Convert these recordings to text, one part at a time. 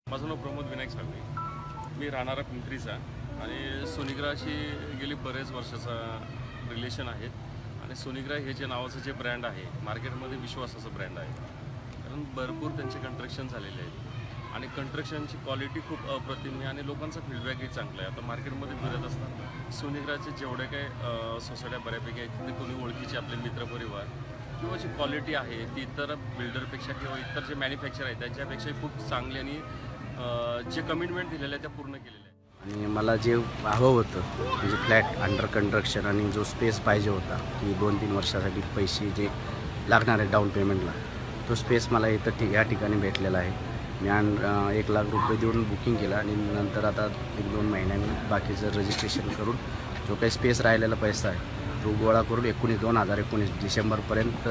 माझं नाव प्रमोद विनायक साळवे. मी राहणारा पिंपरीचा आणि सोनिग्राशी गेली बरेच वर्षाचा रिलेशन आहे. आणि सोनिग्रा हे जे नावाचं जे ब्रँड आहे मार्केटमध्ये विश्वासाचं ब्रँड आहे, कारण भरपूर त्यांचे कंस्ट्रक्शन झालेले आहेत आणि कंस्ट्रक्शनची क्वालिटी खूप अप्रतिम आहे आणि लोकांचा फीडबॅकही चांगला आहे. आता मार्केटमध्ये फिरत असताना सोनिग्राचे जेवढे काही सोसायट्या बऱ्यापैकी आहेत तिथे कोणी ओळखीचे आपले मित्रपरिवार किंवा जी क्वालिटी आहे ती इतर बिल्डरपेक्षा किंवा इतर जे मॅन्युफॅक्चर आहेत त्यांच्यापेक्षाही खूप चांगली आणि जे कमिटमेंट दिलेलं आहे त्या पूर्ण केलेलं आहे. आणि मला जे हवं होतं म्हणजे फ्लॅट अंडर कंस्ट्रक्शन आणि जो स्पेस पाहिजे होता की 2-3 वर्षासाठी पैसे जे लागणार आहे डाऊन पेमेंटला, तो स्पेस मला इथं या ठिकाणी भेटलेला आहे. मी 1 लाख रुपये देऊन बुकिंग केलं आणि नंतर आता 1-2 महिन्यांनी बाकीचं रजिस्ट्रेशन करून जो काही स्पेस राहिलेला पैसा आहे तो गोळा करून 2019 डिसेंबरपर्यंत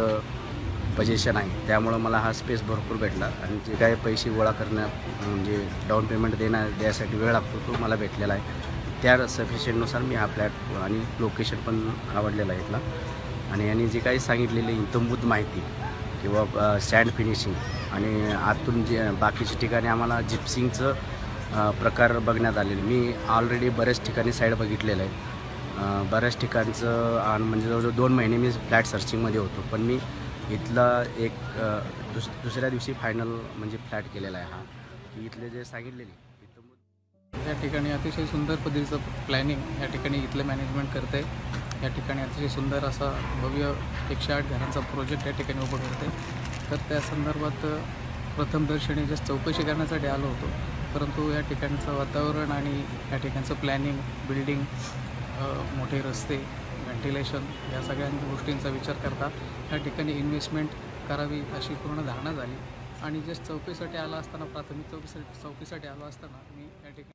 पोझिशन आहे. त्यामुळं मला हा स्पेस भरपूर भेटला आणि जे काही पैसे गोळा करण्या म्हणजे डाऊन पेमेंट द्यायसाठी वेळ लागतो तो मला भेटलेला आहे. त्या सफिशियंटनुसार मी हा फ्लॅट आणि लोकेशन पण आवडलेला आहे इथला. आणि यांनी जे काही सांगितलेली इत्थंभूत माहिती किंवा सँड फिनिशिंग आणि आतून जे बाकीच्या ठिकाणी आम्हाला जिप्सिंगचं प्रकार बघण्यात आलेले. मी ऑलरेडी बऱ्याच ठिकाणी साईड बघितलेलं आहे. बऱ्याच ठिकाणचं म्हणजे जवळजवळ 2 महिने मी फ्लॅट सर्चिंगमध्ये होतो, पण मी इथला एक दुसऱ्या दिवशी फायनल म्हणजे फ्लॅट केलेला आहे. हा इथले जे सांगितलेली या ठिकाणी अतिशय सुंदर पद्धतीचं प्लॅनिंग या ठिकाणी इथलं मॅनेजमेंट करते. या ठिकाणी अतिशय सुंदर असा भव्य 108 घरांचा प्रोजेक्ट या ठिकाणी उभं करते. तर त्या संदर्भात प्रथमदर्शनी जस्ट चौकशी करण्यासाठी आलो होतो, परंतु या ठिकाणचं वातावरण आणि या ठिकाणचं प्लॅनिंग, बिल्डिंग, मोठे रस्ते, व्हेंटिलेशन या सगळ्या गोष्टींचा विचार करता या ठिकाणी इन्व्हेस्टमेंट करावी अशी पूर्ण धारणा झाली. आणि जस्ट चौकीसाठी आला असताना, प्राथमिक चौकीसाठी आलो असताना मी या ठिकाणी